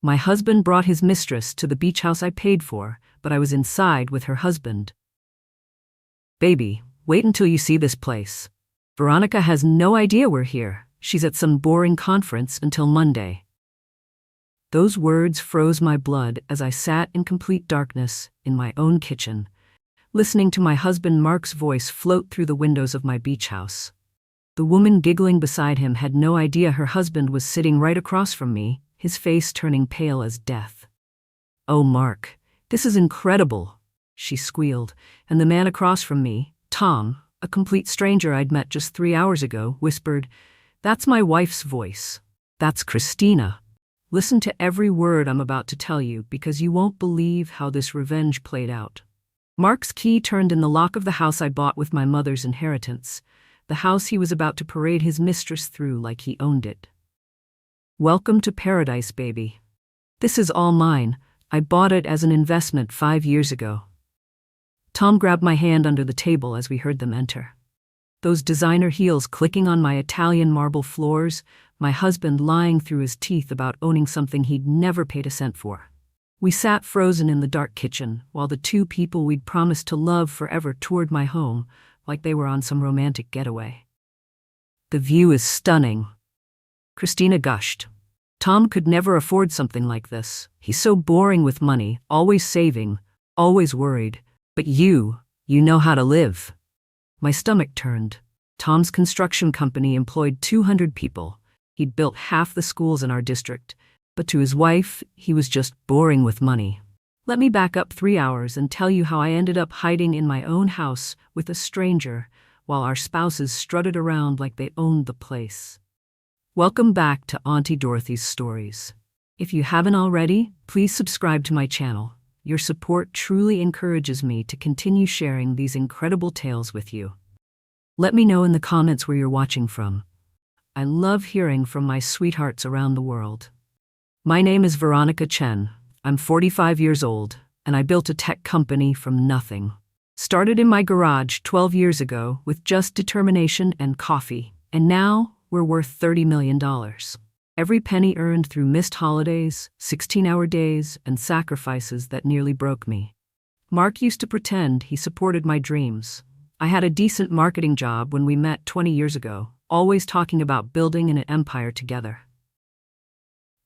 My husband brought his mistress to the beach house I paid for, but I was inside with her husband. Baby, wait until you see this place. Veronica has no idea we're here. She's at some boring conference until Monday. Those words froze my blood as I sat in complete darkness in my own kitchen, listening to my husband Mark's voice float through the windows of my beach house. The woman giggling beside him had no idea her husband was sitting right across from me, his face turning pale as death. "Oh, Mark, this is incredible," she squealed, and the man across from me, Tom, a complete stranger I'd met just 3 hours ago, whispered, "That's my wife's voice. That's Christina. Listen to every word I'm about to tell you because you won't believe how this revenge played out." Mark's key turned in the lock of the house I bought with my mother's inheritance, the house he was about to parade his mistress through like he owned it. "Welcome to paradise, baby. This is all mine. I bought it as an investment 5 years ago." Tom grabbed my hand under the table as we heard them enter. Those designer heels clicking on my Italian marble floors, my husband lying through his teeth about owning something he'd never paid a cent for. We sat frozen in the dark kitchen while the two people we'd promised to love forever toured my home like they were on some romantic getaway. "The view is stunning," Christina gushed. "Tom could never afford something like this. He's so boring with money, always saving, always worried. But you know how to live." My stomach turned. Tom's construction company employed 200 people. He'd built half the schools in our district. But to his wife, he was just boring with money. Let me back up 3 hours and tell you how I ended up hiding in my own house with a stranger while our spouses strutted around like they owned the place. Welcome back to Auntie Dorothy's Stories. If you haven't already, please subscribe to my channel. Your support truly encourages me to continue sharing these incredible tales with you. Let me know in the comments where you're watching from. I love hearing from my sweethearts around the world. My name is Veronica Chen. I'm 45 years old, and I built a tech company from nothing. Started in my garage 12 years ago with just determination and coffee, and now we're worth $30 million. Every penny earned through missed holidays, 16-hour days, and sacrifices that nearly broke me. Mark used to pretend he supported my dreams. I had a decent marketing job when we met 20 years ago, always talking about building an empire together.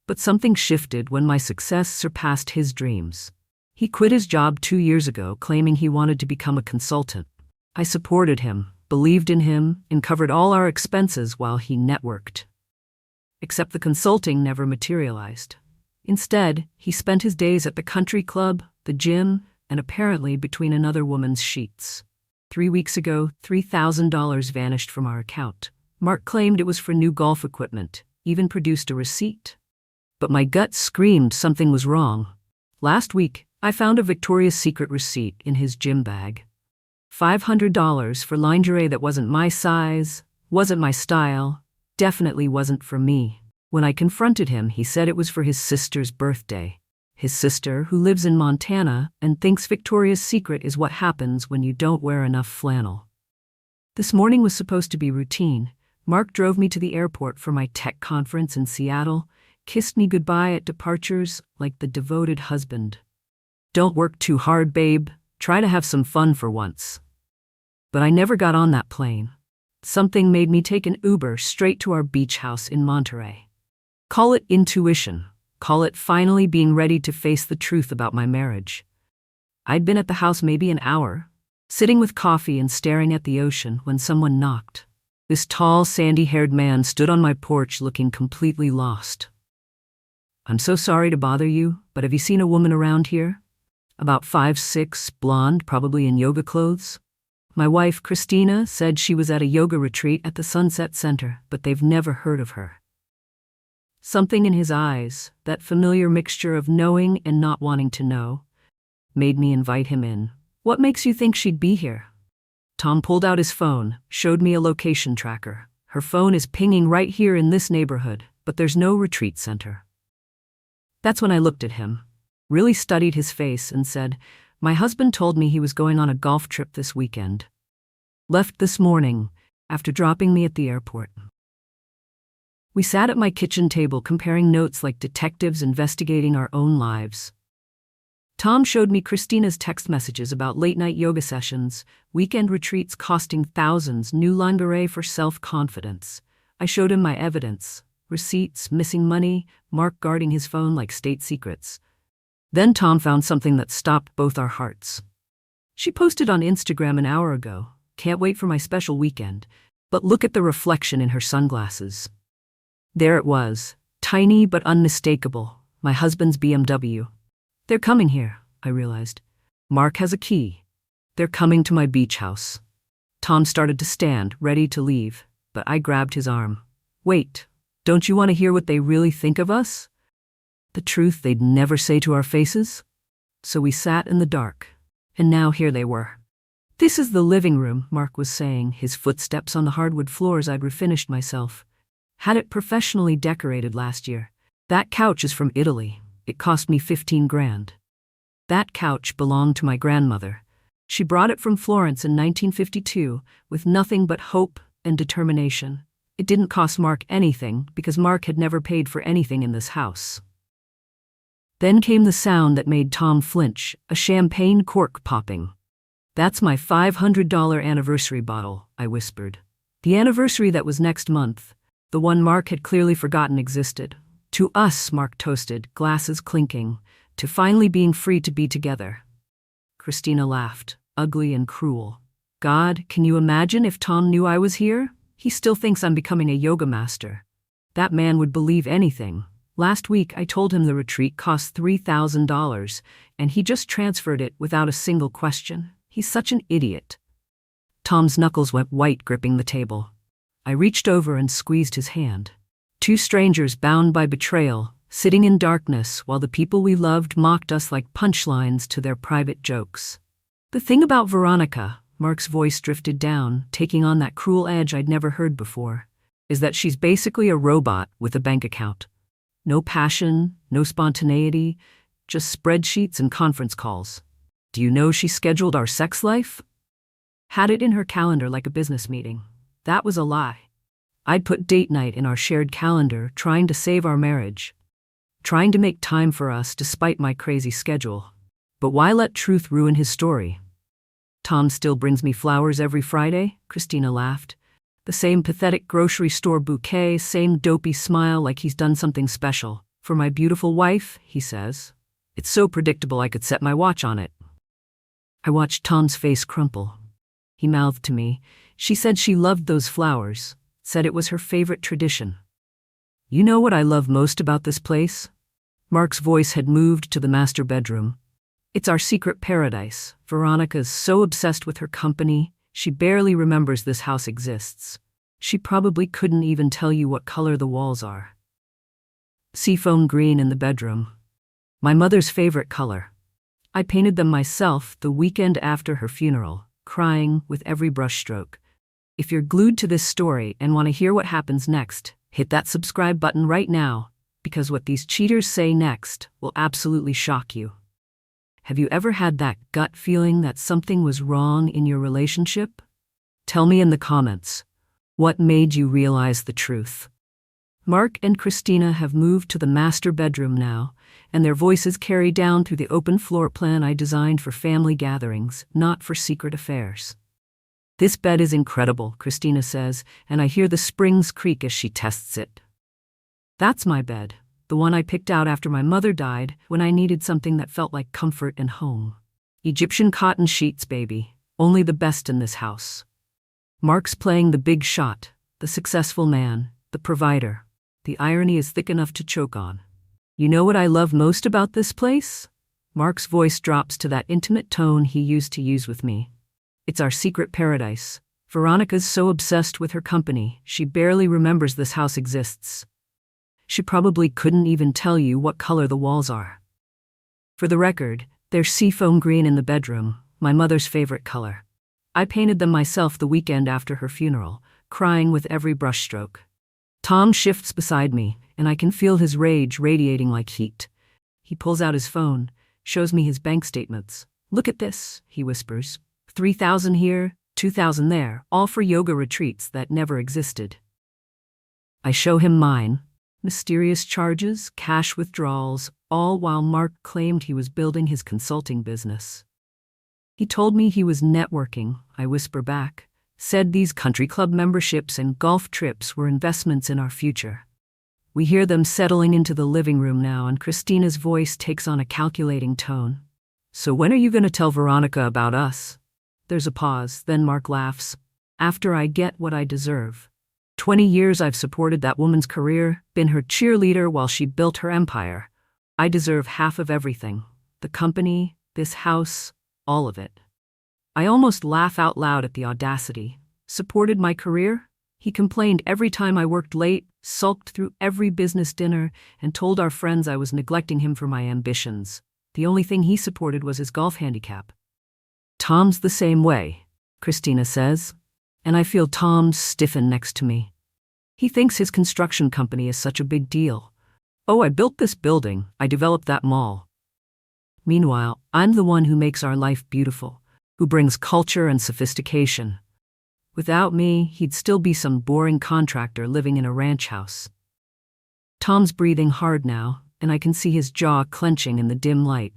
But something shifted when my success surpassed his dreams. He quit his job 2 years ago, claiming he wanted to become a consultant. I supported him, believed in him, and covered all our expenses while he networked. Except the consulting never materialized. Instead, he spent his days at the country club, the gym, and apparently between another woman's sheets. 3 weeks ago, $3,000 vanished from our account. Mark claimed it was for new golf equipment, even produced a receipt. But my gut screamed something was wrong. Last week, I found a Victoria's Secret receipt in his gym bag. $500 for lingerie that wasn't my size, wasn't my style, definitely wasn't for me. When I confronted him, he said it was for his sister's birthday. His sister, who lives in Montana and thinks Victoria's Secret is what happens when you don't wear enough flannel. This morning was supposed to be routine. Mark drove me to the airport for my tech conference in Seattle, kissed me goodbye at departures like the devoted husband. "Don't work too hard, babe. Try to have some fun for once." But I never got on that plane. Something made me take an Uber straight to our beach house in Monterey. Call it intuition. Call it finally being ready to face the truth about my marriage. I'd been at the house maybe an hour, sitting with coffee and staring at the ocean when someone knocked. This tall, sandy-haired man stood on my porch looking completely lost. "I'm so sorry to bother you, but have you seen a woman around here? About 5'6", blonde, probably in yoga clothes. My wife, Christina, said she was at a yoga retreat at the Sunset Center, but they've never heard of her." Something in his eyes, that familiar mixture of knowing and not wanting to know, made me invite him in. "What makes you think she'd be here?" Tom pulled out his phone, showed me a location tracker. "Her phone is pinging right here in this neighborhood, but there's no retreat center." That's when I looked at him, really studied his face, and said, "My husband told me he was going on a golf trip this weekend. Left this morning, after dropping me at the airport." We sat at my kitchen table comparing notes like detectives investigating our own lives. Tom showed me Christina's text messages about late-night yoga sessions, weekend retreats costing thousands, new lingerie for self-confidence. I showed him my evidence, receipts, missing money, Mark guarding his phone like state secrets. Then Tom found something that stopped both our hearts. She posted on Instagram an hour ago, "Can't wait for my special weekend, but look at the reflection in her sunglasses." There it was, tiny but unmistakable, my husband's BMW. "They're coming here," I realized. "Mark has a key. They're coming to my beach house." Tom started to stand, ready to leave, but I grabbed his arm. "Wait, don't you want to hear what they really think of us? The truth they'd never say to our faces?" So we sat in the dark, and now here they were. "This is the living room," Mark was saying, his footsteps on the hardwood floors I'd refinished myself. "Had it professionally decorated last year. That couch is from Italy. It cost me 15 grand. That couch belonged to my grandmother. She brought it from Florence in 1952 with nothing but hope and determination. It didn't cost Mark anything because Mark had never paid for anything in this house." Then came the sound that made Tom flinch, a champagne cork popping. "That's my $500 anniversary bottle," I whispered. The anniversary that was next month, the one Mark had clearly forgotten existed. "To us," Mark toasted, glasses clinking, "to finally being free to be together." Christina laughed, ugly and cruel. "God, can you imagine if Tom knew I was here? He still thinks I'm becoming a yoga master. That man would believe anything. Last week I told him the retreat cost $3,000, and he just transferred it without a single question. He's such an idiot." Tom's knuckles went white, gripping the table. I reached over and squeezed his hand. Two strangers bound by betrayal, sitting in darkness while the people we loved mocked us like punchlines to their private jokes. "The thing about Veronica," Mark's voice drifted down, taking on that cruel edge I'd never heard before, "is that she's basically a robot with a bank account. No passion, no spontaneity, just spreadsheets and conference calls. Do you know she scheduled our sex life? Had it in her calendar like a business meeting. That was a lie. I'd put date night in our shared calendar, trying to save our marriage. Trying to make time for us despite my crazy schedule. But why let truth ruin his story?" "Tom still brings me flowers every Friday," Christina laughed. "The same pathetic grocery store bouquet, same dopey smile like he's done something special. For my beautiful wife," he says. "It's so predictable I could set my watch on it." I watched Tom's face crumple. He mouthed to me, "She said she loved those flowers, said it was her favorite tradition." "You know what I love most about this place?" Mark's voice had moved to the master bedroom. "It's our secret paradise. Veronica's so obsessed with her company, she barely remembers this house exists. She probably couldn't even tell you what color the walls are. Seafoam green in the bedroom. My mother's favorite color. I painted them myself the weekend after her funeral, crying with every brushstroke. If you're glued to this story and want to hear what happens next, hit that subscribe button right now, because what these cheaters say next will absolutely shock you. Have you ever had that gut feeling that something was wrong in your relationship? Tell me in the comments. What made you realize the truth? Mark and Christina have moved to the master bedroom now, and their voices carry down through the open floor plan I designed for family gatherings, not for secret affairs. "This bed is incredible," Christina says, and I hear the springs creak as she tests it. "That's my bed, the one I picked out after my mother died when I needed something that felt like comfort and home. Egyptian cotton sheets, baby, only the best in this house." Mark's playing the big shot, the successful man, the provider. The irony is thick enough to choke on. "You know what I love most about this place?" Mark's voice drops to that intimate tone he used to use with me. "It's our secret paradise. Veronica's so obsessed with her company, she barely remembers this house exists. She probably couldn't even tell you what color the walls are. For the record, they're seafoam green in the bedroom, my mother's favorite color. I painted them myself the weekend after her funeral, crying with every brushstroke." Tom shifts beside me, and I can feel his rage radiating like heat. He pulls out his phone, shows me his bank statements. "Look at this," he whispers. $3,000 here, $2,000 there, all for yoga retreats that never existed. I show him mine. Mysterious charges, cash withdrawals, all while Mark claimed he was building his consulting business. He told me he was networking, I whisper back. Said these country club memberships and golf trips were investments in our future. We hear them settling into the living room now, and Christina's voice takes on a calculating tone. So when are you going to tell Veronica about us? There's a pause, then Mark laughs. After I get what I deserve. 20 years I've supported that woman's career, been her cheerleader while she built her empire. I deserve half of everything. The company, this house, all of it. I almost laugh out loud at the audacity. Supported my career? He complained every time I worked late, sulked through every business dinner, and told our friends I was neglecting him for my ambitions. The only thing he supported was his golf handicap. Tom's the same way, Christina says, and I feel Tom stiffen next to me. He thinks his construction company is such a big deal. Oh, I built this building, I developed that mall. Meanwhile, I'm the one who makes our life beautiful, who brings culture and sophistication. Without me, he'd still be some boring contractor living in a ranch house. Tom's breathing hard now, and I can see his jaw clenching in the dim light.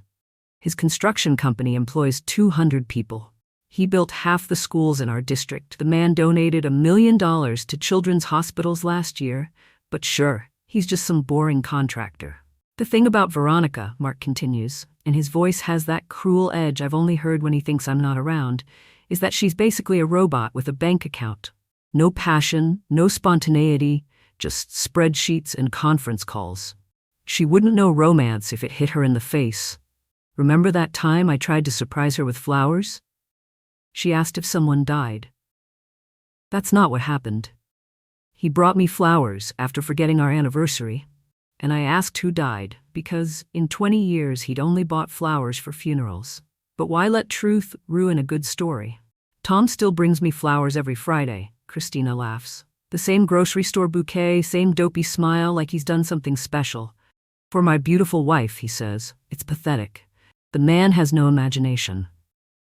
His construction company employs 200 people. He built half the schools in our district. The man donated $1 million to children's hospitals last year, but sure, he's just some boring contractor. The thing about Veronica, Mark continues, and his voice has that cruel edge I've only heard when he thinks I'm not around, is that she's basically a robot with a bank account. No passion, no spontaneity, just spreadsheets and conference calls. She wouldn't know romance if it hit her in the face. Remember that time I tried to surprise her with flowers? She asked if someone died. That's not what happened. He brought me flowers after forgetting our anniversary, and I asked who died, because in 20 years he'd only bought flowers for funerals. But why let truth ruin a good story? Tom still brings me flowers every Friday, Christina laughs. The same grocery store bouquet, same dopey smile like he's done something special. For my beautiful wife, he says. It's pathetic. The man has no imagination.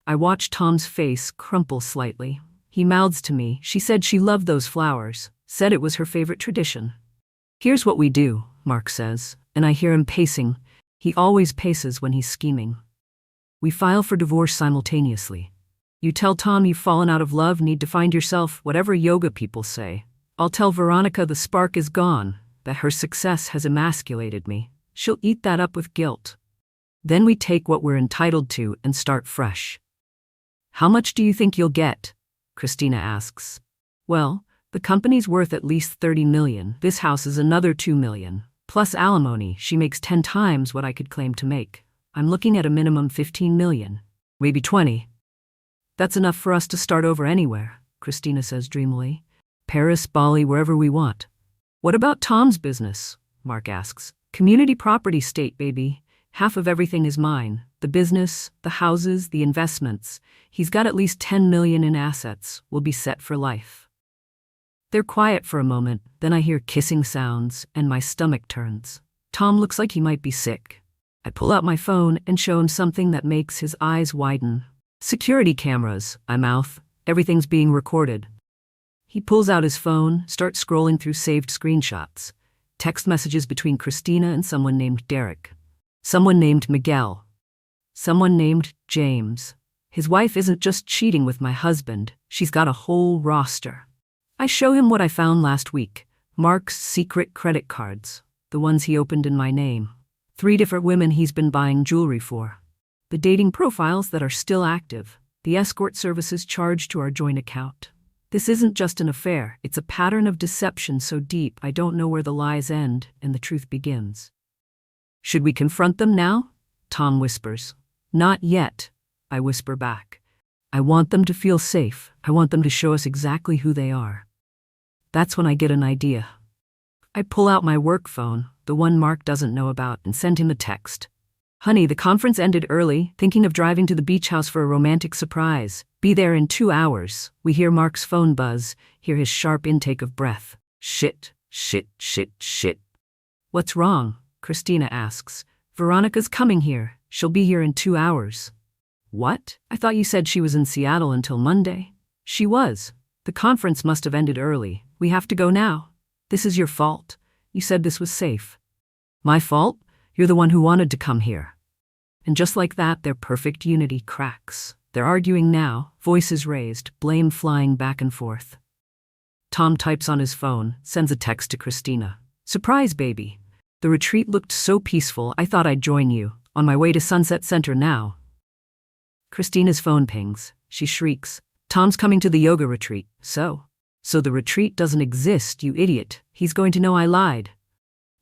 I watch Tom's face crumple slightly. He mouths to me, she said she loved those flowers, said it was her favorite tradition. Here's what we do, Mark says, and I hear him pacing. He always paces when he's scheming. We file for divorce simultaneously. You tell Tom you've fallen out of love, need to find yourself, whatever yoga people say. I'll tell Veronica the spark is gone, that her success has emasculated me. She'll eat that up with guilt. Then we take what we're entitled to and start fresh. How much do you think you'll get? Christina asks. Well, the company's worth at least $30 million. This house is another $2 million. Plus alimony, she makes 10 times what I could claim to make. I'm looking at a minimum $15 million. Maybe 20. That's enough for us to start over anywhere, Christina says dreamily. Paris, Bali, wherever we want. What about Tom's business? Mark asks. Community property state, baby. Half of everything is mine. The business, the houses, the investments. He's got at least $10 million in assets. We'll be set for life. They're quiet for a moment, then I hear kissing sounds, and my stomach turns. Tom looks like he might be sick. I pull out my phone and show him something that makes his eyes widen. Security cameras, I mouth. Everything's being recorded. He pulls out his phone, starts scrolling through saved screenshots. Text messages between Christina and someone named Derek. Someone named Miguel. Someone named James. His wife isn't just cheating with my husband, she's got a whole roster. I show him what I found last week. Mark's secret credit cards. The ones he opened in my name. 3 different women he's been buying jewelry for. The dating profiles that are still active. The escort services charged to our joint account. This isn't just an affair, it's a pattern of deception so deep I don't know where the lies end and the truth begins. Should we confront them now? Tom whispers. Not yet, I whisper back. I want them to feel safe. I want them to show us exactly who they are. That's when I get an idea. I pull out my work phone, the one Mark doesn't know about, and send him a text. Honey, the conference ended early, thinking of driving to the beach house for a romantic surprise. Be there in 2 hours. We hear Mark's phone buzz, hear his sharp intake of breath. Shit, shit, shit, shit. What's wrong? Christina asks. Veronica's coming here. She'll be here in 2 hours. What? I thought you said she was in Seattle until Monday. She was. The conference must have ended early. We have to go now. This is your fault. You said this was safe. My fault? You're the one who wanted to come here. And just like that, their perfect unity cracks. They're arguing now, voices raised, blame flying back and forth. Tom types on his phone, sends a text to Christina. Surprise, baby. The retreat looked so peaceful, I thought I'd join you. On my way to Sunset Center now. Christina's phone pings. She shrieks. Tom's coming to the yoga retreat. So the retreat doesn't exist, you idiot. He's going to know I lied.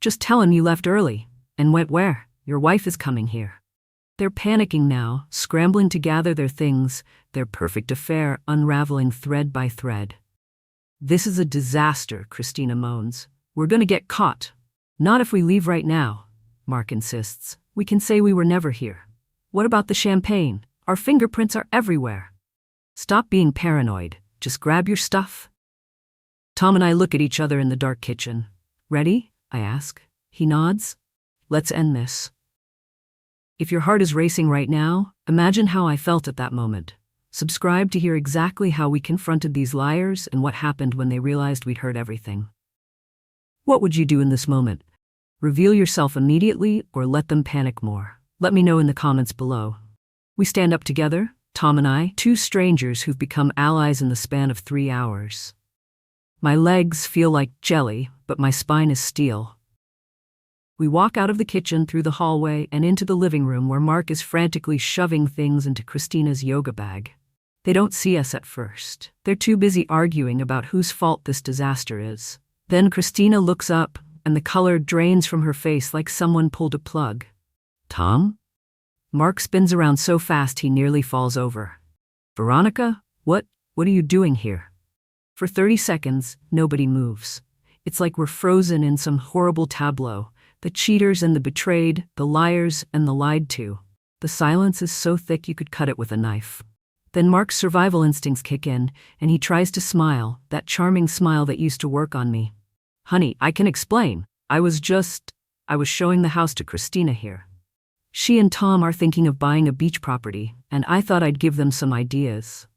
Just tell him you left early. And went where? Your wife is coming here. They're panicking now, scrambling to gather their things, their perfect affair unraveling thread by thread. This is a disaster, Christina moans. We're gonna get caught. Not if we leave right now, Mark insists. We can say we were never here. What about the champagne? Our fingerprints are everywhere. Stop being paranoid. Just grab your stuff. Tom and I look at each other in the dark kitchen. Ready? I ask. He nods. Let's end this. If your heart is racing right now, imagine how I felt at that moment. Subscribe to hear exactly how we confronted these liars and what happened when they realized we'd heard everything. What would you do in this moment? Reveal yourself immediately or let them panic more? Let me know in the comments below. We stand up together, Tom and I, two strangers who've become allies in the span of 3 hours. My legs feel like jelly, but my spine is steel. We walk out of the kitchen through the hallway and into the living room where Mark is frantically shoving things into Christina's yoga bag. They don't see us at first. They're too busy arguing about whose fault this disaster is. Then Christina looks up, and the color drains from her face like someone pulled a plug. Tom? Mark spins around so fast he nearly falls over. Veronica, what are you doing here? For 30 seconds, nobody moves. It's like we're frozen in some horrible tableau. The cheaters and the betrayed, the liars and the lied to. The silence is so thick you could cut it with a knife. Then Mark's survival instincts kick in, and he tries to smile, that charming smile that used to work on me. Honey, I can explain. I was showing the house to Christina here. She and Tom are thinking of buying a beach property, and I thought I'd give them some ideas.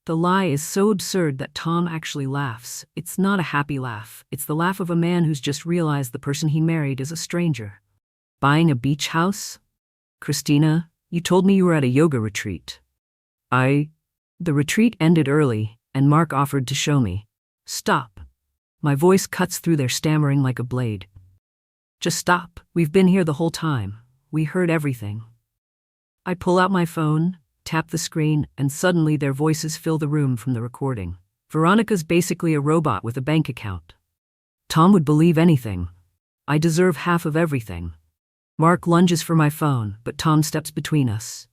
The lie is so absurd that Tom actually laughs. It's not a happy laugh. It's the laugh of a man who's just realized the person he married is a stranger. Buying a beach house? Christina, you told me you were at a yoga retreat. The retreat ended early, and Mark offered to show me. Stop. My voice cuts through their stammering like a blade. Just stop. We've been here the whole time. We heard everything. I pull out my phone, tap the screen, and suddenly their voices fill the room from the recording. Veronica's basically a robot with a bank account. Tom would believe anything. I deserve half of everything. Mark lunges for my phone, but Tom steps between us.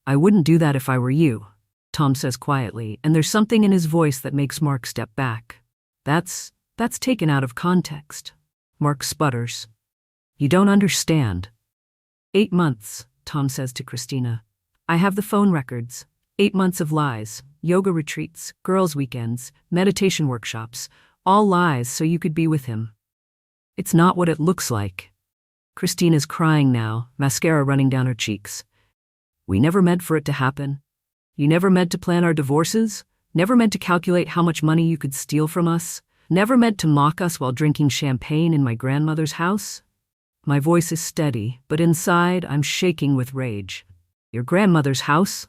I wouldn't do that if I were you, Tom says quietly, and there's something in his voice that makes Mark step back. That's taken out of context. Mark sputters. You don't understand. 8 months, Tom says to Christina. I have the phone records. 8 months of lies, yoga retreats, girls' weekends, meditation workshops, all lies so you could be with him. It's not what it looks like. Christina's crying now, mascara running down her cheeks. We never meant for it to happen. You never meant to plan our divorces, never meant to calculate how much money you could steal from us, never meant to mock us while drinking champagne in my grandmother's house. My voice is steady, but inside I'm shaking with rage. Your grandmother's house?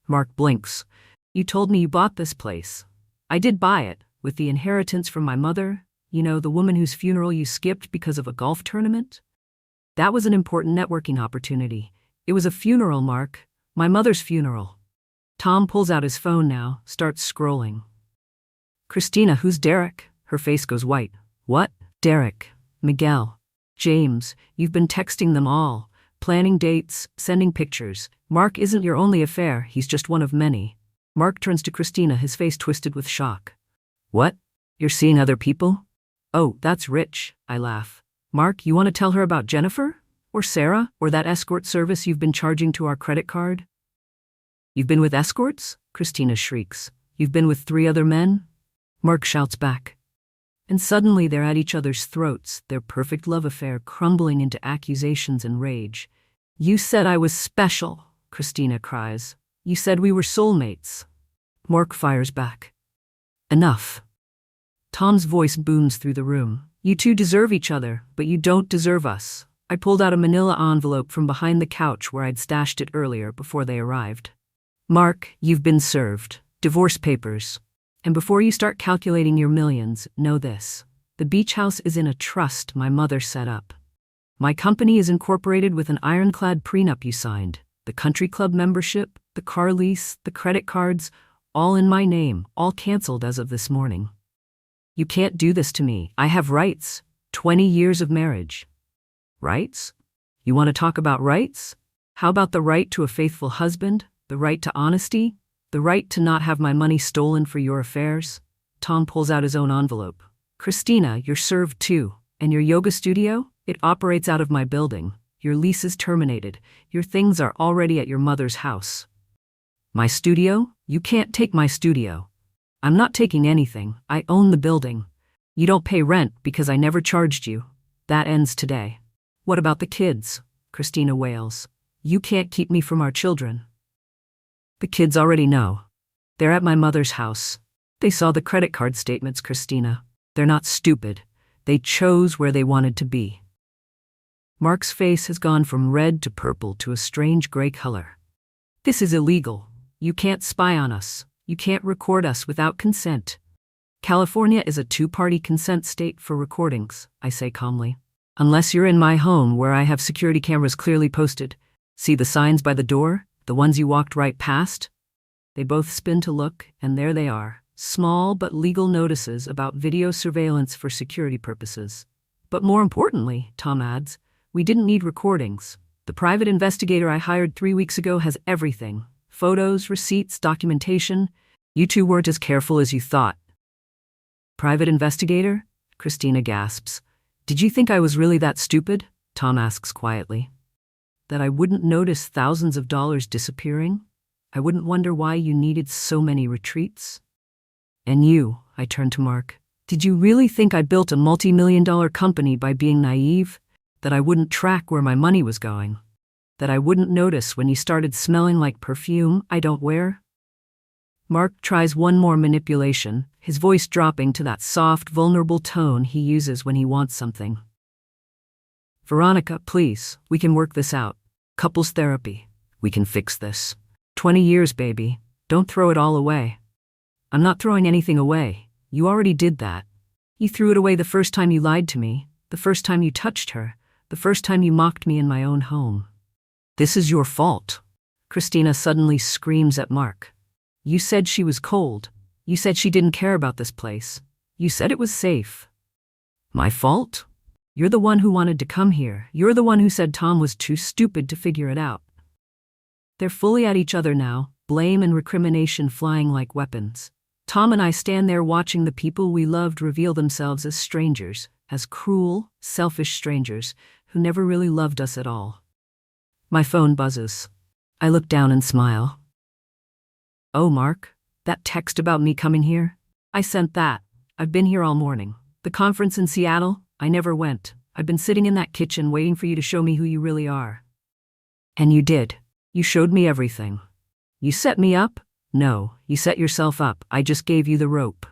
Mark blinks. You told me you bought this place. I did buy it, with the inheritance from my mother, the woman whose funeral you skipped because of a golf tournament. That was an important networking opportunity. It was a funeral, Mark. My mother's funeral. Tom pulls out his phone now, starts scrolling. Christina, who's Derek? Her face goes white. What? Derek. Miguel. James. You've been texting them all. Planning dates, sending pictures. Mark isn't your only affair, he's just one of many. Mark turns to Christina, his face twisted with shock. What? You're seeing other people? Oh, that's rich, I laugh. Mark, you want to tell her about Jennifer? Or Sarah? Or that escort service you've been charging to our credit card? You've been with escorts? Christina shrieks. You've been with 3 other men? Mark shouts back. And suddenly they're at each other's throats, their perfect love affair crumbling into accusations and rage. You said I was special, Christina cries. You said we were soulmates. Mark fires back. Enough. Tom's voice booms through the room. You two deserve each other, but you don't deserve us. I pulled out a manila envelope from behind the couch where I'd stashed it earlier before they arrived. Mark, you've been served. Divorce papers. And before you start calculating your millions, know this. The beach house is in a trust my mother set up. My company is incorporated with an ironclad prenup you signed. The country club membership, the car lease, the credit cards, all in my name, all canceled as of this morning. You can't do this to me. I have rights. 20 years of marriage. Rights? You want to talk about rights? How about the right to a faithful husband? The right to honesty? The right to not have my money stolen for your affairs? Tom pulls out his own envelope. Christina, you're served too. And your yoga studio? It operates out of my building. Your lease is terminated. Your things are already at your mother's house. My studio? You can't take my studio. I'm not taking anything. I own the building. You don't pay rent because I never charged you. That ends today. What about the kids? Christina wails. You can't keep me from our children. The kids already know. They're at my mother's house. They saw the credit card statements, Christina. They're not stupid. They chose where they wanted to be. Mark's face has gone from red to purple to a strange gray color. This is illegal. You can't spy on us. You can't record us without consent. California is a two-party consent state for recordings, I say calmly. Unless you're in my home where I have security cameras clearly posted. See the signs by the door? The ones you walked right past? They both spin to look, and there they are. Small but legal notices about video surveillance for security purposes. But more importantly, Tom adds, we didn't need recordings. The private investigator I hired 3 weeks ago has everything. Photos, receipts, documentation. You two weren't as careful as you thought. Private investigator? Christina gasps. Did you think I was really that stupid? Tom asks quietly. That I wouldn't notice thousands of dollars disappearing? I wouldn't wonder why you needed so many retreats? And you, I turn to Mark, did you really think I built a multi-million-dollar company by being naive? That I wouldn't track where my money was going? That I wouldn't notice when you started smelling like perfume I don't wear? Mark tries one more manipulation, his voice dropping to that soft, vulnerable tone he uses when he wants something. Veronica, please, we can work this out. Couples therapy. We can fix this. 20 years, baby. Don't throw it all away. I'm not throwing anything away. You already did that. You threw it away the first time you lied to me, the first time you touched her, the first time you mocked me in my own home. This is your fault. Christina suddenly screams at Mark. You said she was cold. You said she didn't care about this place. You said it was safe. My fault? You're the one who wanted to come here. You're the one who said Tom was too stupid to figure it out. They're fully at each other now, blame and recrimination flying like weapons. Tom and I stand there watching the people we loved reveal themselves as strangers, as cruel, selfish strangers who never really loved us at all. My phone buzzes. I look down and smile. Oh, Mark, that text about me coming here? I sent that. I've been here all morning. The conference in Seattle? I never went. I've been sitting in that kitchen waiting for you to show me who you really are. And you did. You showed me everything. You set me up? No, you set yourself up. I just gave you the rope.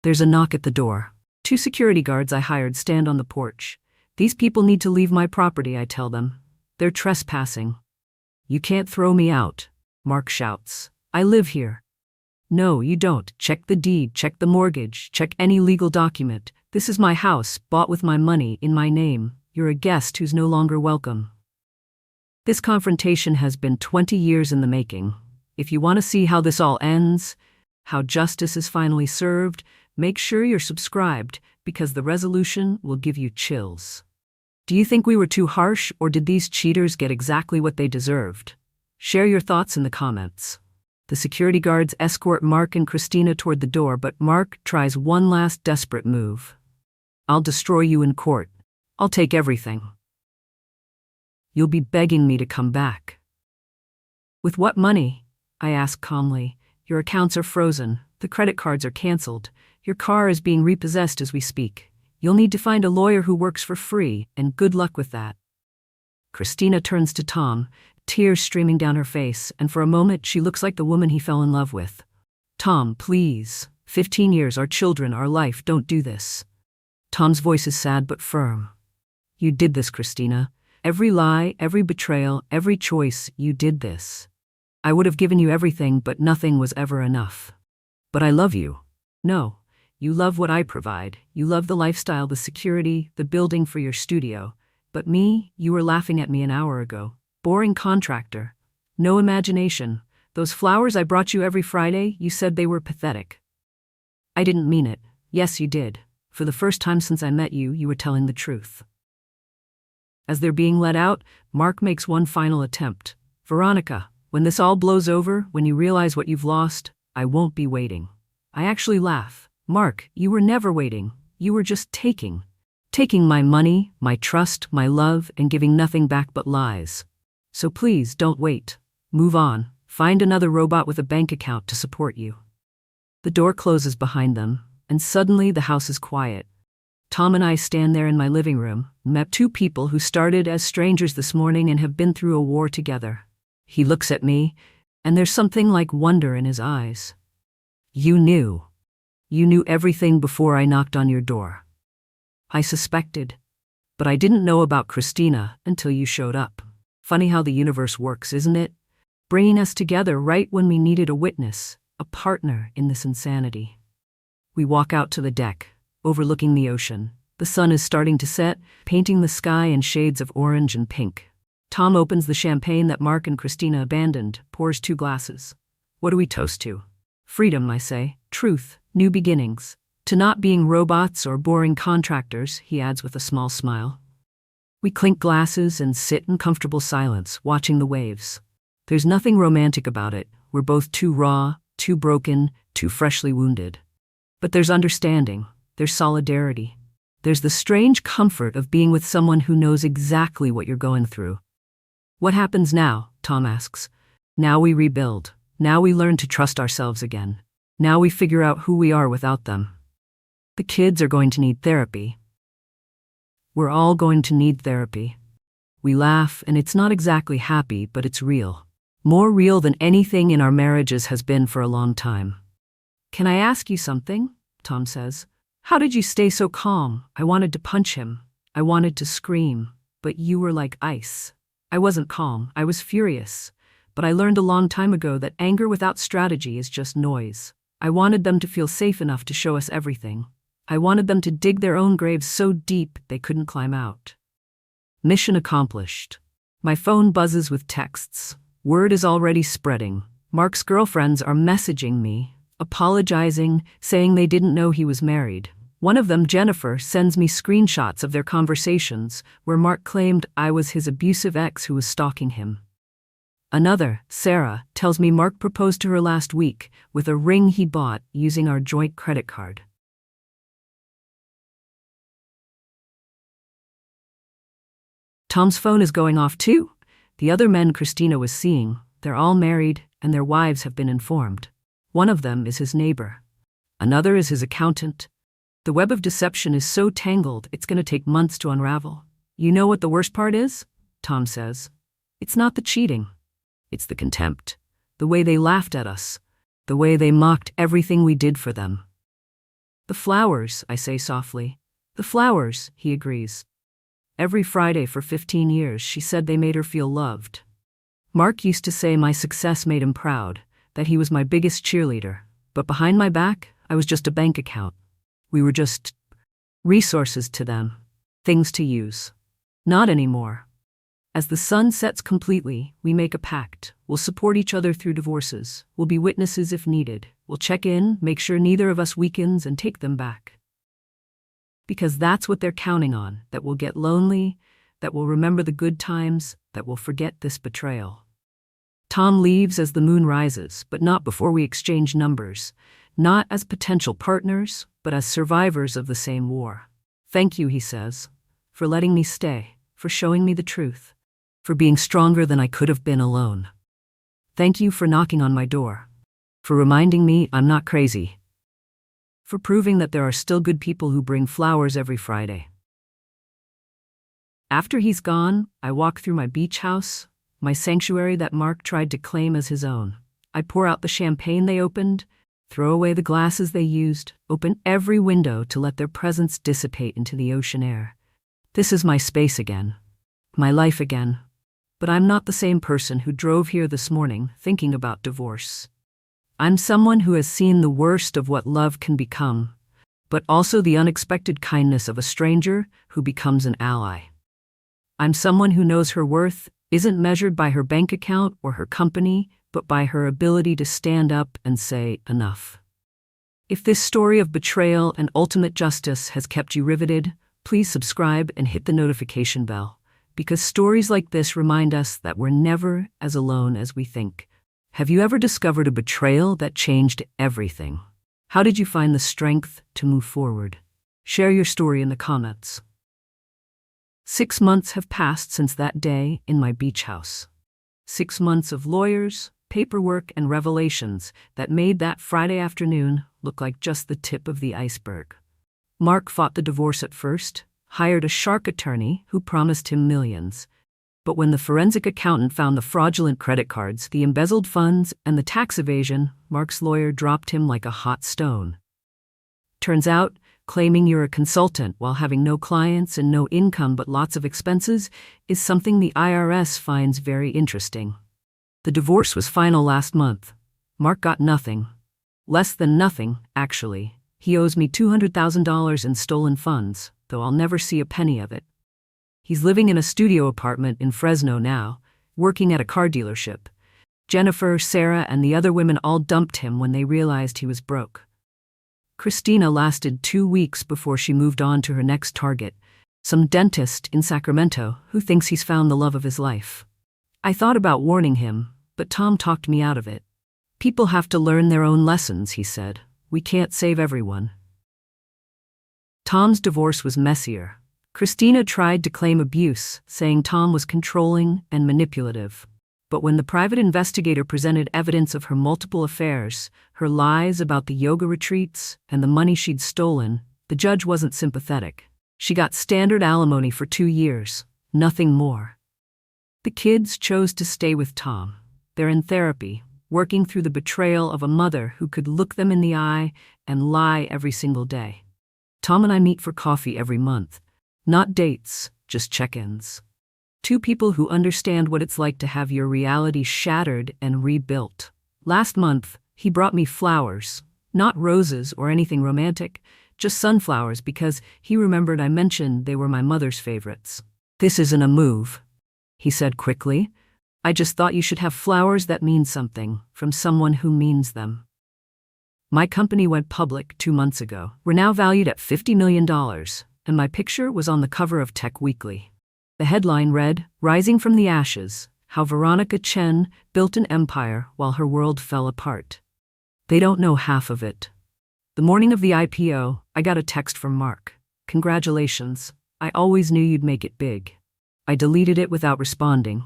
There's a knock at the door. 2 security guards I hired stand on the porch. These people need to leave my property, I tell them. They're trespassing. You can't throw me out, Mark shouts. I live here. No, you don't. Check the deed, check the mortgage, check any legal document. This is my house, bought with my money, in my name. You're a guest who's no longer welcome. This confrontation has been 20 years in the making. If you want to see how this all ends, how justice is finally served, make sure you're subscribed, because the resolution will give you chills. Do you think we were too harsh, or did these cheaters get exactly what they deserved? Share your thoughts in the comments. The security guards escort Mark and Christina toward the door, but Mark tries one last desperate move. I'll destroy you in court. I'll take everything. You'll be begging me to come back. With what money? I ask calmly. Your accounts are frozen. The credit cards are canceled. Your car is being repossessed as we speak. You'll need to find a lawyer who works for free, and good luck with that. Christina turns to Tom, tears streaming down her face, and for a moment she looks like the woman he fell in love with. Tom, please. 15 years, our children, our life, don't do this. Tom's voice is sad but firm. You did this, Christina. Every lie, every betrayal, every choice, you did this. I would have given you everything, but nothing was ever enough. But I love you. No, you love what I provide. You love the lifestyle, the security, the building for your studio. But me, you were laughing at me an hour ago. Boring contractor. No imagination. Those flowers I brought you every Friday, you said they were pathetic. I didn't mean it. Yes, you did. For the first time since I met you, you were telling the truth. As they're being let out, Mark makes one final attempt. Veronica, when this all blows over, when you realize what you've lost, I won't be waiting. I actually laugh. Mark, you were never waiting. You were just taking. Taking my money, my trust, my love, and giving nothing back but lies. So please, don't wait. Move on. Find another robot with a bank account to support you. The door closes behind them, and suddenly the house is quiet. Tom and I stand there in my living room, met two people who started as strangers this morning and have been through a war together. He looks at me, and there's something like wonder in his eyes. You knew. You knew everything before I knocked on your door. I suspected, but I didn't know about Christina until you showed up. Funny how the universe works, isn't it? Bringing us together right when we needed a witness, a partner in this insanity. We walk out to the deck, overlooking the ocean. The sun is starting to set, painting the sky in shades of orange and pink. Tom opens the champagne that Mark and Christina abandoned, pours 2 glasses. What do we toast to? Freedom, I say. Truth, new beginnings. To not being robots or boring contractors, he adds with a small smile. We clink glasses and sit in comfortable silence, watching the waves. There's nothing romantic about it. We're both too raw, too broken, too freshly wounded. But there's understanding. There's solidarity. There's the strange comfort of being with someone who knows exactly what you're going through. What happens now? Tom asks. Now we rebuild. Now we learn to trust ourselves again. Now we figure out who we are without them. The kids are going to need therapy. We're all going to need therapy. We laugh, and it's not exactly happy, but it's real. More real than anything in our marriages has been for a long time. Can I ask you something? Tom says. How did you stay so calm? I wanted to punch him. I wanted to scream. But you were like ice. I wasn't calm. I was furious. But I learned a long time ago that anger without strategy is just noise. I wanted them to feel safe enough to show us everything. I wanted them to dig their own graves so deep they couldn't climb out. Mission accomplished. My phone buzzes with texts. Word is already spreading. Mark's girlfriends are messaging me, apologizing, saying they didn't know he was married. One of them, Jennifer, sends me screenshots of their conversations where Mark claimed I was his abusive ex who was stalking him. Another, Sarah, tells me Mark proposed to her last week with a ring he bought using our joint credit card. Tom's phone is going off too. The other men Christina was seeing, they're all married and their wives have been informed. One of them is his neighbor. Another is his accountant. The web of deception is so tangled, it's going to take months to unravel. You know what the worst part is? Tom says. It's not the cheating. It's the contempt. The way they laughed at us. The way they mocked everything we did for them. The flowers, I say softly. The flowers, he agrees. Every Friday for 15 years, she said they made her feel loved. Mark used to say my success made him proud, that he was my biggest cheerleader. But behind my back, I was just a bank account. We were just resources to them, things to use. Not anymore. As the sun sets completely, we make a pact. We'll support each other through divorces. We'll be witnesses if needed. We'll check in, make sure neither of us weakens, and take them back. Because that's what they're counting on, that we'll get lonely, that we'll remember the good times, that we'll forget this betrayal. Tom leaves as the moon rises, but not before we exchange numbers. Not as potential partners, but as survivors of the same war. Thank you, he says, for letting me stay, for showing me the truth, for being stronger than I could have been alone. Thank you for knocking on my door, for reminding me I'm not crazy, for proving that there are still good people who bring flowers every Friday. After he's gone, I walk through my beach house, my sanctuary that Mark tried to claim as his own. I pour out the champagne they opened, throw away the glasses they used, open every window to let their presence dissipate into the ocean air. This is my space again. My life again. But I'm not the same person who drove here this morning thinking about divorce. I'm someone who has seen the worst of what love can become, but also the unexpected kindness of a stranger who becomes an ally. I'm someone who knows her worth isn't measured by her bank account or her company, but by her ability to stand up and say enough. If this story of betrayal and ultimate justice has kept you riveted, please subscribe and hit the notification bell, because stories like this remind us that we're never as alone as we think. Have you ever discovered a betrayal that changed everything? How did you find the strength to move forward? Share your story in the comments. 6 months have passed since that day in my beach house. 6 months of lawyers, paperwork, and revelations that made that Friday afternoon look like just the tip of the iceberg. Mark fought the divorce at first, hired a shark attorney who promised him millions. But when the forensic accountant found the fraudulent credit cards, the embezzled funds, and the tax evasion, Mark's lawyer dropped him like a hot stone. Turns out, claiming you're a consultant while having no clients and no income but lots of expenses is something the IRS finds very interesting. The divorce was final last month. Mark got nothing. Less than nothing, actually. He owes me $200,000 in stolen funds, though I'll never see a penny of it. He's living in a studio apartment in Fresno now, working at a car dealership. Jennifer, Sarah, and the other women all dumped him when they realized he was broke. Christina lasted 2 weeks before she moved on to her next target, some dentist in Sacramento who thinks he's found the love of his life. I thought about warning him, but Tom talked me out of it. People have to learn their own lessons, he said. We can't save everyone. Tom's divorce was messier. Christina tried to claim abuse, saying Tom was controlling and manipulative. But when the private investigator presented evidence of her multiple affairs, her lies about the yoga retreats, and the money she'd stolen, the judge wasn't sympathetic. She got standard alimony for 2 years, nothing more. The kids chose to stay with Tom. They're in therapy, working through the betrayal of a mother who could look them in the eye and lie every single day. Tom and I meet for coffee every month. Not dates, just check-ins. 2 people who understand what it's like to have your reality shattered and rebuilt. Last month, he brought me flowers, not roses or anything romantic, just sunflowers because he remembered I mentioned they were my mother's favorites. This isn't a move, he said quickly. I just thought you should have flowers that mean something, from someone who means them. My company went public 2 months ago. We're now valued at $50 million. And my picture was on the cover of Tech Weekly. The headline read, "Rising from the Ashes, How Veronica Chen Built an Empire While Her World Fell Apart." They don't know half of it. The morning of the IPO, I got a text from Mark. "Congratulations, I always knew you'd make it big." I deleted it without responding.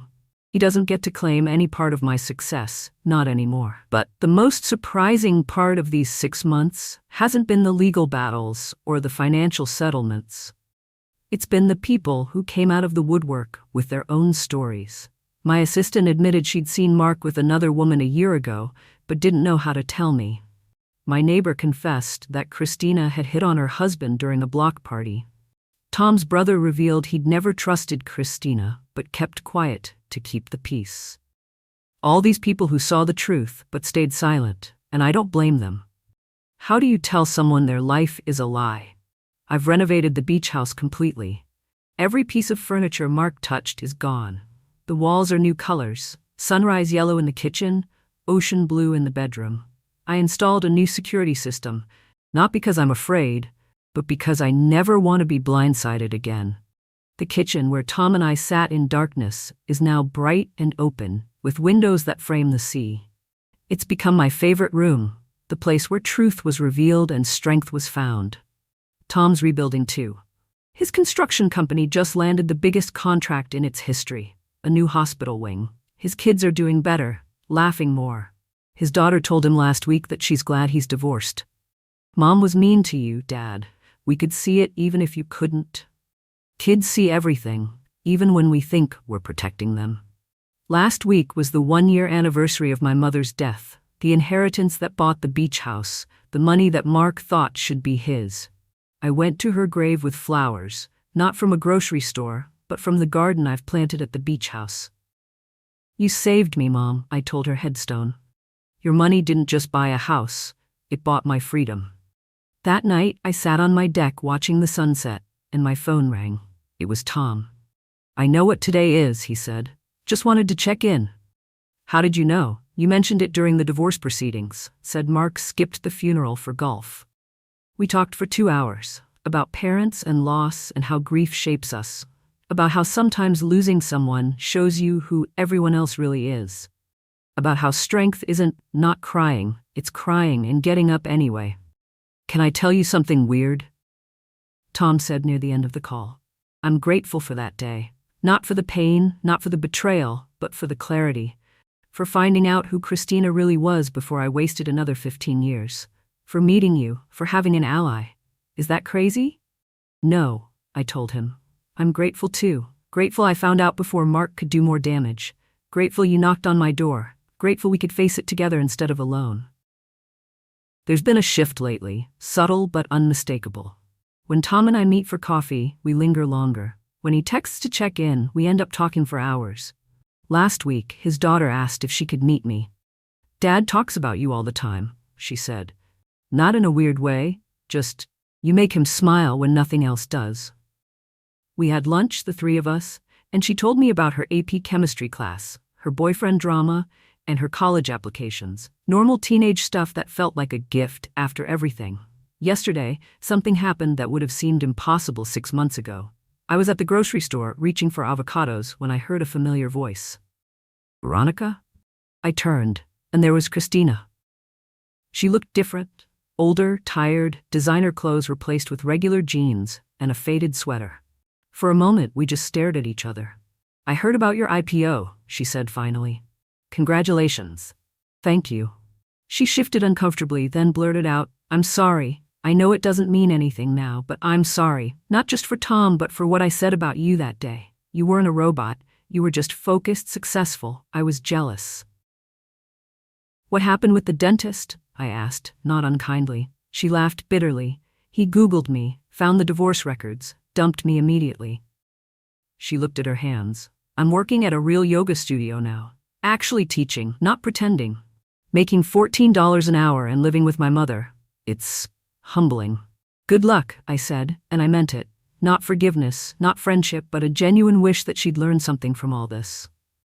He doesn't get to claim any part of my success, not anymore. But the most surprising part of these 6 months hasn't been the legal battles or the financial settlements. It's been the people who came out of the woodwork with their own stories. My assistant admitted she'd seen Mark with another woman a year ago, but didn't know how to tell me. My neighbor confessed that Christina had hit on her husband during a block party. Tom's brother revealed he'd never trusted Christina, but kept quiet to keep the peace. All these people who saw the truth but stayed silent, and I don't blame them. How do you tell someone their life is a lie? I've renovated the beach house completely. Every piece of furniture Mark touched is gone. The walls are new colors, sunrise yellow in the kitchen, ocean blue in the bedroom. I installed a new security system, not because I'm afraid, but because I never want to be blindsided again. The kitchen where Tom and I sat in darkness is now bright and open, with windows that frame the sea. It's become my favorite room, the place where truth was revealed and strength was found. Tom's rebuilding too. His construction company just landed the biggest contract in its history, a new hospital wing. His kids are doing better, laughing more. His daughter told him last week that she's glad he's divorced. "Mom was mean to you, Dad. We could see it even if you couldn't." Kids see everything, even when we think we're protecting them. Last week was the 1-year anniversary of my mother's death. The inheritance that bought the beach house, the money that Mark thought should be his. I went to her grave with flowers, not from a grocery store, but from the garden I've planted at the beach house. You saved me, Mom, I told her headstone. Your money didn't just buy a house, it bought my freedom. That night, I sat on my deck watching the sunset, and my phone rang. It was Tom. I know what today is, he said. Just wanted to check in. How did you know? You mentioned it during the divorce proceedings, said Mark skipped the funeral for golf. We talked for 2 hours, about parents and loss and how grief shapes us, about how sometimes losing someone shows you who everyone else really is, about how strength isn't not crying, it's crying and getting up anyway. Can I tell you something weird? Tom said near the end of the call. I'm grateful for that day. Not for the pain, not for the betrayal, but for the clarity. For finding out who Christina really was before I wasted another 15 years. For meeting you, for having an ally. Is that crazy? No, I told him. I'm grateful too. Grateful I found out before Mark could do more damage. Grateful you knocked on my door. Grateful we could face it together instead of alone. There's been a shift lately, subtle but unmistakable. When Tom and I meet for coffee, we linger longer. When he texts to check in, we end up talking for hours. Last week, his daughter asked if she could meet me. Dad talks about you all the time, she said. Not in a weird way, just, you make him smile when nothing else does. We had lunch, the three of us, and she told me about her AP chemistry class, her boyfriend drama, and her college applications. Normal teenage stuff that felt like a gift after everything. Yesterday, something happened that would have seemed impossible 6 months ago. I was at the grocery store reaching for avocados when I heard a familiar voice. Veronica? I turned, and there was Christina. She looked different, older, tired, designer clothes replaced with regular jeans and a faded sweater. For a moment, we just stared at each other. I heard about your IPO, she said finally. Congratulations. Thank you. She shifted uncomfortably, then blurted out, I'm sorry. I know it doesn't mean anything now, but I'm sorry. Not just for Tom, but for what I said about you that day. You weren't a robot. You were just focused, successful. I was jealous. What happened with the dentist? I asked, not unkindly. She laughed bitterly. He Googled me, found the divorce records, dumped me immediately. She looked at her hands. I'm working at a real yoga studio now. Actually teaching, not pretending. Making $14 an hour and living with my mother. It's humbling. Good luck, I said, and I meant it. Not forgiveness, not friendship, but a genuine wish that she'd learn something from all this.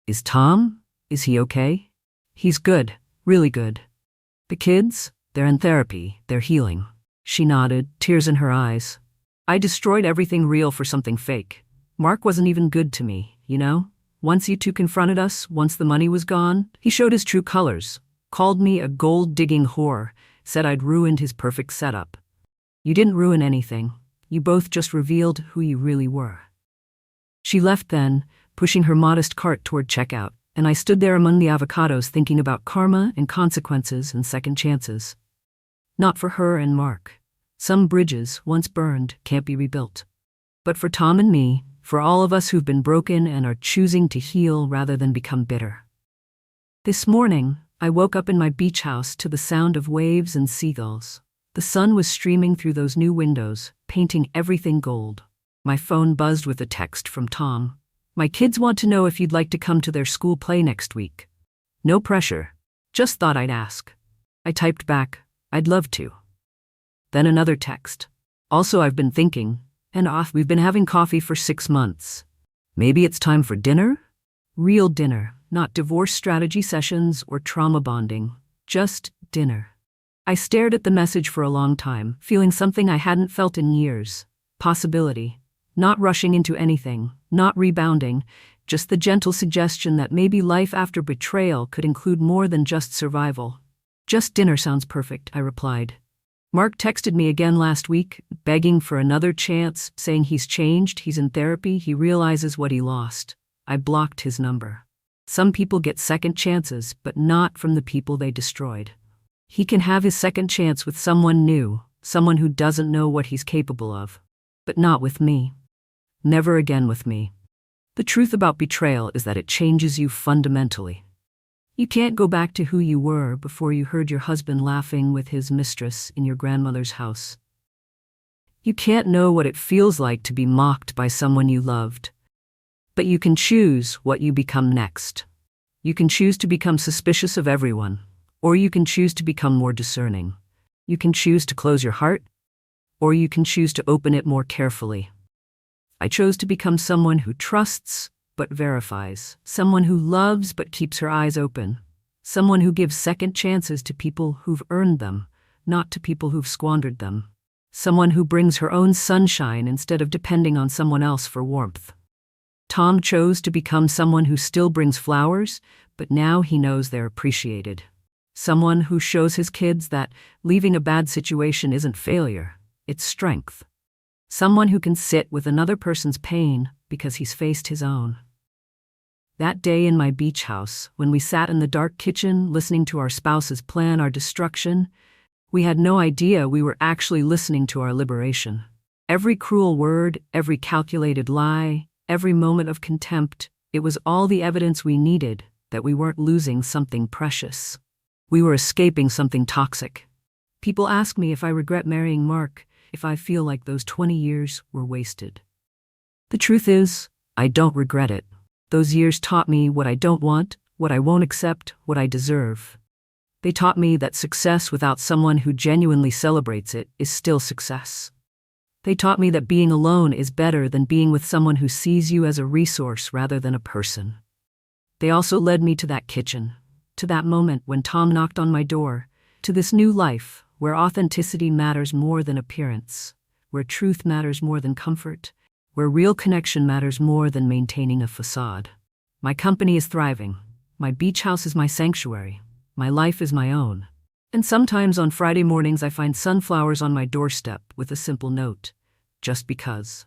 Is Tom? Is he okay? He's good, really good. The kids? They're in therapy, they're healing. She nodded, tears in her eyes. I destroyed everything real for something fake. Mark wasn't even good to me, you know? Once you two confronted us, once the money was gone, he showed his true colors. Called me a gold-digging whore, said I'd ruined his perfect setup. You didn't ruin anything. You both just revealed who you really were. She left then, pushing her modest cart toward checkout, and I stood there among the avocados thinking about karma and consequences and second chances. Not for her and Mark. Some bridges, once burned, can't be rebuilt. But for Tom and me, for all of us who've been broken and are choosing to heal rather than become bitter. This morning, I woke up in my beach house to the sound of waves and seagulls. The sun was streaming through those new windows, painting everything gold. My phone buzzed with a text from Tom. My kids want to know if you'd like to come to their school play next week. No pressure. Just thought I'd ask. I typed back, I'd love to. Then another text. Also, I've been thinking, and we've been having coffee for 6 months. Maybe it's time for dinner? Real dinner. Not divorce strategy sessions or trauma bonding, just dinner. I stared at the message for a long time, feeling something I hadn't felt in years. Possibility. Not rushing into anything, not rebounding, just the gentle suggestion that maybe life after betrayal could include more than just survival. Just dinner sounds perfect, I replied. Mark texted me again last week, begging for another chance, saying he's changed, he's in therapy, he realizes what he lost. I blocked his number. Some people get second chances, but not from the people they destroyed. He can have his second chance with someone new, someone who doesn't know what he's capable of. But not with me. Never again with me. The truth about betrayal is that it changes you fundamentally. You can't go back to who you were before you heard your husband laughing with his mistress in your grandmother's house. You can't know what it feels like to be mocked by someone you loved. But you can choose what you become next. You can choose to become suspicious of everyone, or you can choose to become more discerning. You can choose to close your heart, or you can choose to open it more carefully. I chose to become someone who trusts but verifies, someone who loves but keeps her eyes open, someone who gives second chances to people who've earned them, not to people who've squandered them, someone who brings her own sunshine instead of depending on someone else for warmth. Tom chose to become someone who still brings flowers, but now he knows they're appreciated. Someone who shows his kids that leaving a bad situation isn't failure, it's strength. Someone who can sit with another person's pain because he's faced his own. That day in my beach house, when we sat in the dark kitchen listening to our spouses plan our destruction, we had no idea we were actually listening to our liberation. Every cruel word, every calculated lie, every moment of contempt, it was all the evidence we needed that we weren't losing something precious. We were escaping something toxic. People ask me if I regret marrying Mark, if I feel like those 20 years were wasted. The truth is, I don't regret it. Those years taught me what I don't want, what I won't accept, what I deserve. They taught me that success without someone who genuinely celebrates it is still success. They taught me that being alone is better than being with someone who sees you as a resource rather than a person. They also led me to that kitchen, to that moment when Tom knocked on my door, to this new life where authenticity matters more than appearance, where truth matters more than comfort, where real connection matters more than maintaining a facade. My company is thriving. My beach house is my sanctuary. My life is my own. And sometimes on Friday mornings I find sunflowers on my doorstep with a simple note, just because.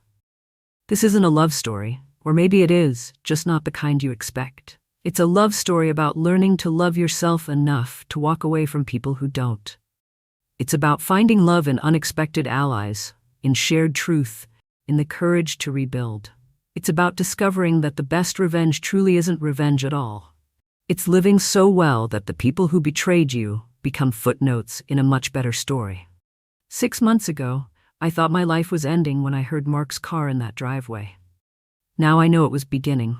This isn't a love story, or maybe it is, just not the kind you expect. It's a love story about learning to love yourself enough to walk away from people who don't. It's about finding love in unexpected allies, in shared truth, in the courage to rebuild. It's about discovering that the best revenge truly isn't revenge at all. It's living so well that the people who betrayed you become footnotes in a much better story. 6 months ago, I thought my life was ending when I heard Mark's car in that driveway. Now I know it was beginning.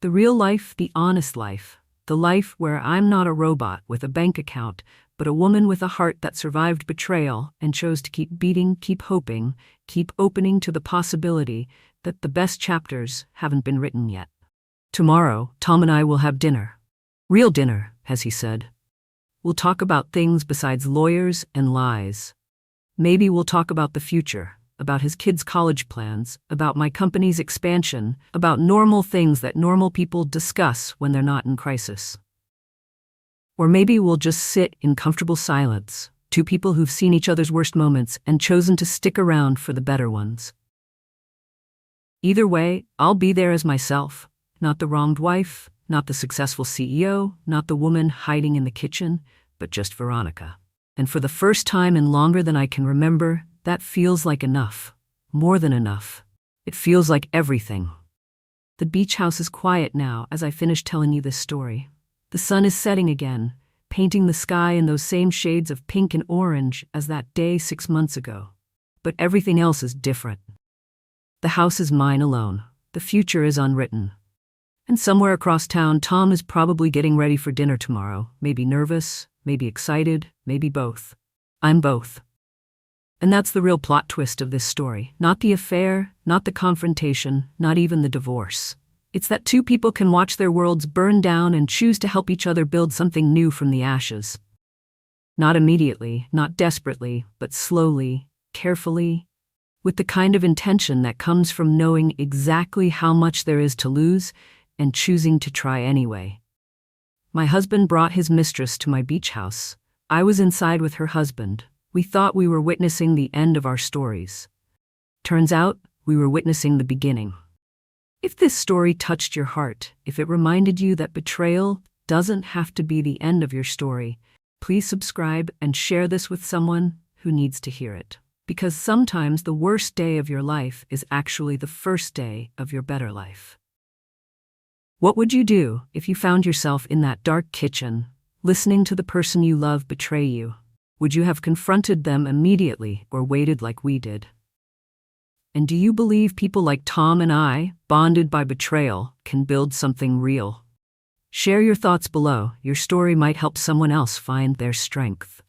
The real life, the honest life, the life where I'm not a robot with a bank account, but a woman with a heart that survived betrayal and chose to keep beating, keep hoping, keep opening to the possibility that the best chapters haven't been written yet. Tomorrow, Tom and I will have dinner. Real dinner, as he said. We'll talk about things besides lawyers and lies. Maybe we'll talk about the future, about his kids' college plans, about my company's expansion, about normal things that normal people discuss when they're not in crisis. Or maybe we'll just sit in comfortable silence, two people who've seen each other's worst moments and chosen to stick around for the better ones. Either way, I'll be there as myself, not the wronged wife, not the successful CEO, not the woman hiding in the kitchen, but just Veronica. And for the first time in longer than I can remember, that feels like enough. More than enough. It feels like everything. The beach house is quiet now as I finish telling you this story. The sun is setting again, painting the sky in those same shades of pink and orange as that day 6 months ago. But everything else is different. The house is mine alone. The future is unwritten. And somewhere across town, Tom is probably getting ready for dinner tomorrow. Maybe nervous, maybe excited, maybe both. I'm both. And that's the real plot twist of this story. Not the affair, not the confrontation, not even the divorce. It's that two people can watch their worlds burn down and choose to help each other build something new from the ashes. Not immediately, not desperately, but slowly, carefully, with the kind of intention that comes from knowing exactly how much there is to lose and choosing to try anyway. My husband brought his mistress to my beach house. I was inside with her husband. We thought we were witnessing the end of our stories. Turns out, we were witnessing the beginning. If this story touched your heart, if it reminded you that betrayal doesn't have to be the end of your story, please subscribe and share this with someone who needs to hear it. Because sometimes the worst day of your life is actually the first day of your better life. What would you do if you found yourself in that dark kitchen, listening to the person you love betray you? Would you have confronted them immediately or waited like we did? And do you believe people like Tom and I, bonded by betrayal, can build something real? Share your thoughts below. Your story might help someone else find their strength.